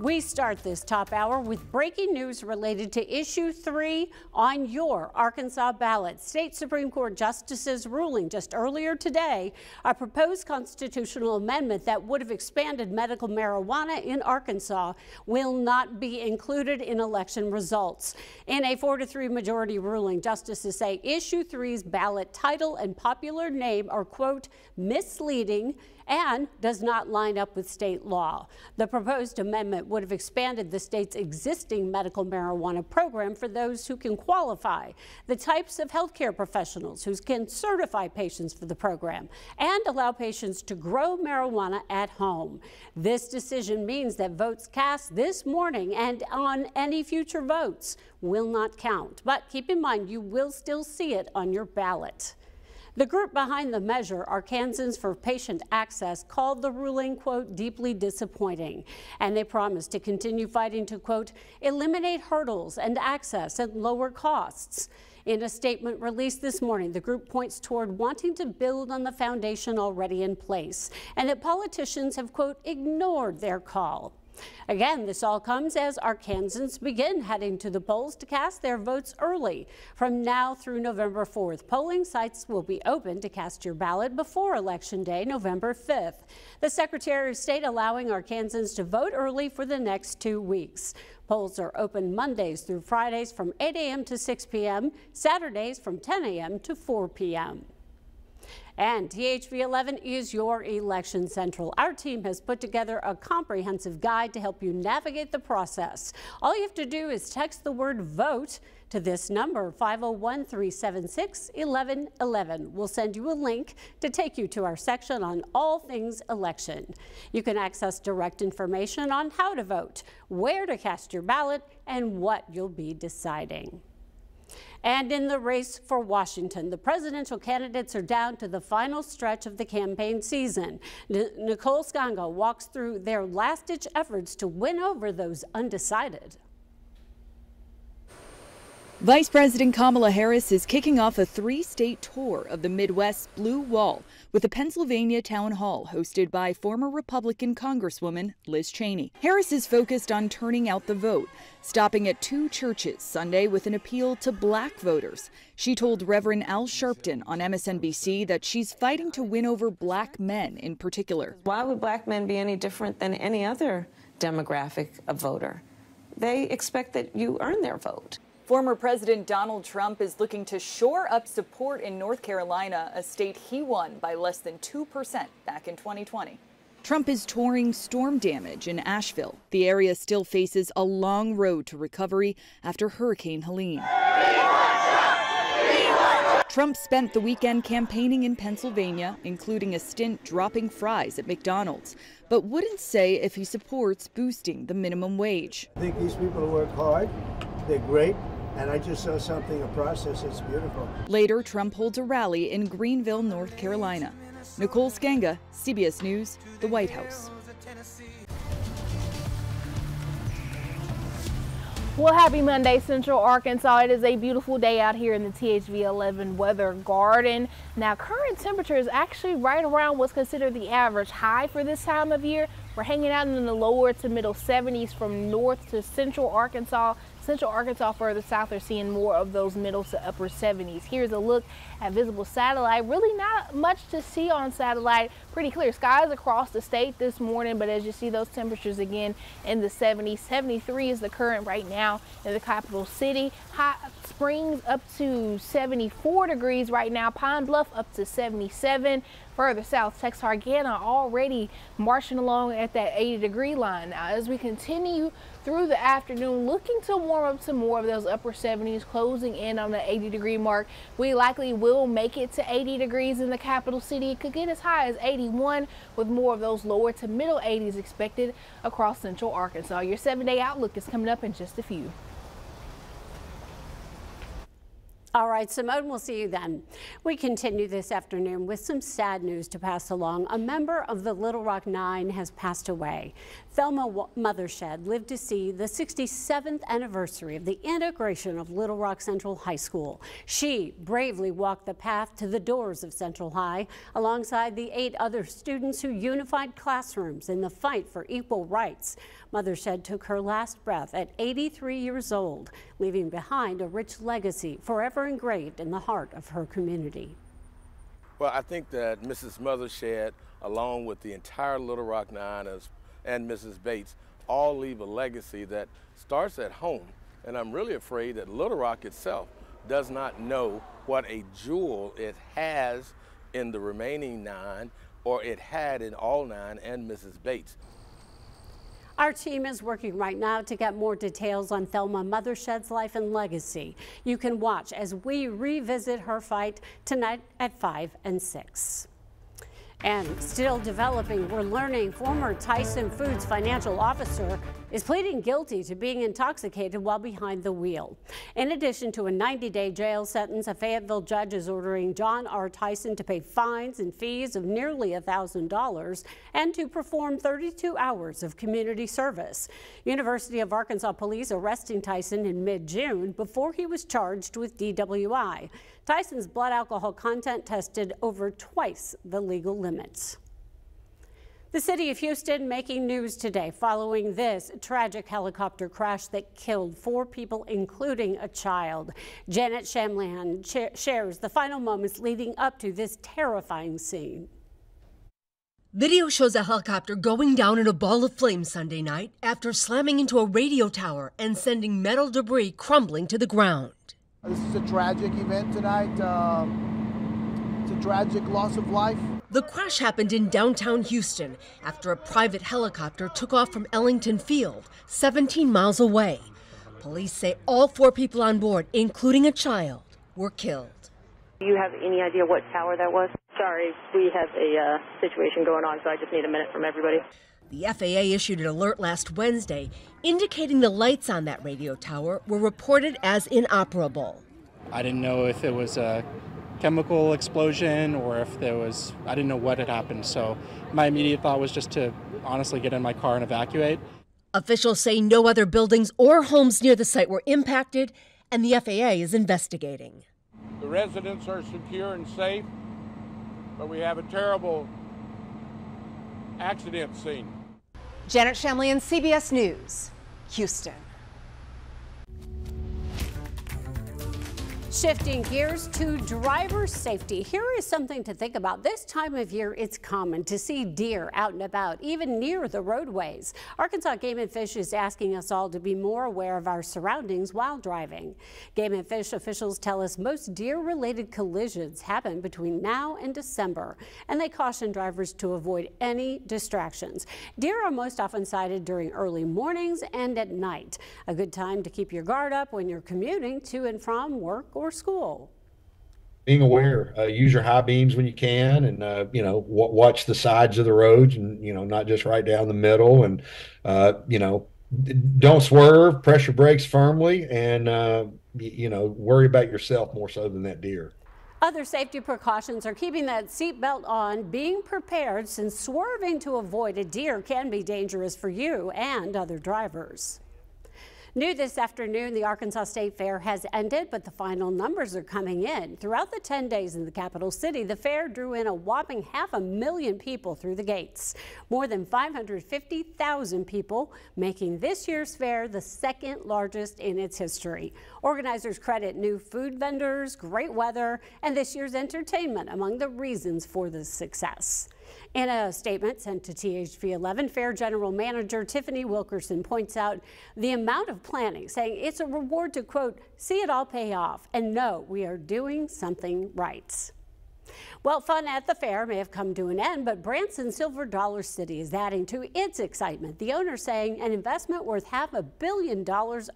We start this top hour with breaking news related to Issue 3 on your Arkansas ballot. State Supreme Court justices ruling just earlier today a proposed constitutional amendment that would have expanded medical marijuana in Arkansas will not be included in election results. In a 4-3 majority ruling, justices say Issue 3's ballot title and popular name are, quote, misleading and does not line up with state law. The proposed amendment would have expanded the state's existing medical marijuana program for those who can qualify, the types of healthcare professionals who can certify patients for the program, and allow patients to grow marijuana at home. This decision means that votes cast this morning and on any future votes will not count. But keep in mind, you will still see it on your ballot. The group behind the measure, Arkansans for Patient Access, called the ruling, quote, deeply disappointing. And they promised to continue fighting to, quote, eliminate hurdles and access at lower costs. In a statement released this morning, the group points toward wanting to build on the foundation already in place and that politicians have, quote, ignored their call. Again, this all comes as Arkansans begin heading to the polls to cast their votes early. From now through November 4th, polling sites will be open to cast your ballot before Election Day, November 5th. The Secretary of State allowing Arkansans to vote early for the next 2 weeks. Polls are open Mondays through Fridays from 8 a.m. to 6 p.m., Saturdays from 10 a.m. to 4 p.m. And THV 11 is your election central. Our team has put together a comprehensive guide to help you navigate the process. All you have to do is text the word vote to this number, 501-376-1111. We'll send you a link to take you to our section on all things election. You can access direct information on how to vote, where to cast your ballot, and what you'll be deciding. And in the race for Washington, the presidential candidates are down to the final stretch of the campaign season. Nicole Sganga walks through their last-ditch efforts to win over those undecided. Vice President Kamala Harris is kicking off a 3-state tour of the Midwest's Blue Wall with a Pennsylvania town hall hosted by former Republican Congresswoman Liz Cheney. Harris is focused on turning out the vote, stopping at 2 churches Sunday with an appeal to black voters. She told Reverend Al Sharpton on MSNBC that she's fighting to win over black men in particular. Why would black men be any different than any other demographic of voter? They expect that you earn their vote. Former President Donald Trump is looking to shore up support in North Carolina, a state he won by less than 2% back in 2020. Trump is touring storm damage in Asheville. The area still faces a long road to recovery after Hurricane Helene. Trump spent the weekend campaigning in Pennsylvania, including a stint dropping fries at McDonald's, but wouldn't say if he supports boosting the minimum wage. I think these people work hard, they're great, and I just saw something, a process that's beautiful. Later, Trump holds a rally in Greenville, North Carolina. Nicole Sganga, CBS News, the White House. Well, happy Monday, Central Arkansas. It is a beautiful day out here in the THV 11 weather garden. Now, current temperature is actually right around what's considered the average high for this time of year. We're hanging out in the lower to middle 70s from north to central Arkansas. Central Arkansas further south are seeing more of those middle to upper 70s. Here's a look at visible satellite. Really not much to see on satellite. Pretty clear skies across the state this morning, but as you see those temperatures again in the 70s. 73 is the current right now in the capital city. Hot Springs up to 74 degrees right now. Pine Bluff up to 77. Further south, Texarkana already marching along at that 80-degree line. Now, as we continue through the afternoon, looking to warm up to more of those upper 70s, closing in on the 80-degree mark. We likely will make it to 80 degrees in the capital city. It could get as high as 81 with more of those lower to middle 80s expected across central Arkansas. Your 7-day outlook is coming up in just a few. All right, Simone, we'll see you then. We continue this afternoon with some sad news to pass along. A member of the Little Rock Nine has passed away. Thelma Mothershed lived to see the 67th anniversary of the integration of Little Rock Central High School. She bravely walked the path to the doors of Central High alongside the 8 other students who unified classrooms in the fight for equal rights. Mothershed took her last breath at 83 years old, leaving behind a rich legacy forever engraved in the heart of her community. Well, I think that Mrs. Mothershed, along with the entire Little Rock Nine and Mrs. Bates, all leave a legacy that starts at home. And I'm really afraid that Little Rock itself does not know what a jewel it has in the remaining 9, or it had in all 9 and Mrs. Bates. Our team is working right now to get more details on Thelma Mothershed's life and legacy. You can watch as we revisit her fight tonight at 5 and 6. And still developing, we're learning former Tyson Foods financial officer is pleading guilty to being intoxicated while behind the wheel. In addition to a 90-day jail sentence, a Fayetteville judge is ordering John R. Tyson to pay fines and fees of nearly $1,000 and to perform 32 hours of community service. University of Arkansas police arresting Tyson in mid-June before he was charged with DWI. Tyson's blood alcohol content tested over twice the legal limits. The city of Houston making news today following this tragic helicopter crash that killed 4 people, including a child. Janet Shamlian shares the final moments leading up to this terrifying scene. Video shows a helicopter going down in a ball of flames Sunday night after slamming into a radio tower and sending metal debris crumbling to the ground. This is a tragic event tonight. It's a tragic loss of life. The crash happened in downtown Houston after a private helicopter took off from Ellington Field, 17 miles away. Police say all 4 people on board, including a child, were killed. Do you have any idea what tower that was? Sorry, we have a situation going on, so I just need a minute from everybody. The FAA issued an alert last Wednesday indicating the lights on that radio tower were reported as inoperable. I didn't know if it was a chemical explosion or if I didn't know what had happened. So my immediate thought was just to honestly get in my car and evacuate. Officials say no other buildings or homes near the site were impacted, and the FAA is investigating. The residents are secure and safe, but we have a terrible accident scene. Janet Shamlian, CBS News, Houston. Shifting gears to driver safety. Here is something to think about. This time of year, it's common to see deer out and about, even near the roadways. Arkansas Game and Fish is asking us all to be more aware of our surroundings while driving. Game and Fish officials tell us most deer-related collisions happen between now and December, and they caution drivers to avoid any distractions. Deer are most often sighted during early mornings and at night. A good time to keep your guard up when you're commuting to and from work or school. Being aware, use your high beams when you can, and watch the sides of the roads, and not just right down the middle, and don't swerve, press your brakes firmly, and worry about yourself more so than that deer. Other safety precautions are keeping that seatbelt on, being prepared, since swerving to avoid a deer can be dangerous for you and other drivers. New this afternoon, the Arkansas State Fair has ended, but the final numbers are coming in. Throughout the 10 days in the capital city, the fair drew in a whopping 500,000 people through the gates. More than 550,000 people, making this year's fair the second largest in its history. Organizers credit new food vendors, great weather, and this year's entertainment among the reasons for the success. In a statement sent to THV 11, Fair General Manager Tiffany Wilkerson points out the amount of planning, saying it's a reward to, quote, see it all pay off and know we are doing something right. Well, fun at the fair may have come to an end, but Branson Silver Dollar City is adding to its excitement. The owner saying an investment worth $500 million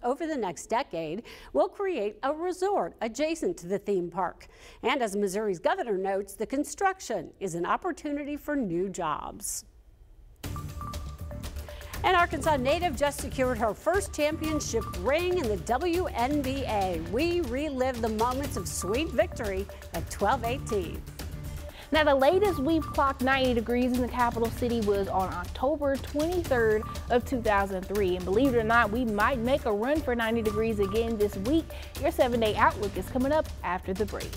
over the next decade will create a resort adjacent to the theme park. And as Missouri's governor notes, the construction is an opportunity for new jobs. An Arkansas native just secured her first championship ring in the WNBA. We relive the moments of sweet victory at 12:18. Now, the latest we've clocked 90 degrees in the capital city was on October 23rd of 2003. And believe it or not, we might make a run for 90 degrees again this week. Your 7-day outlook is coming up after the break.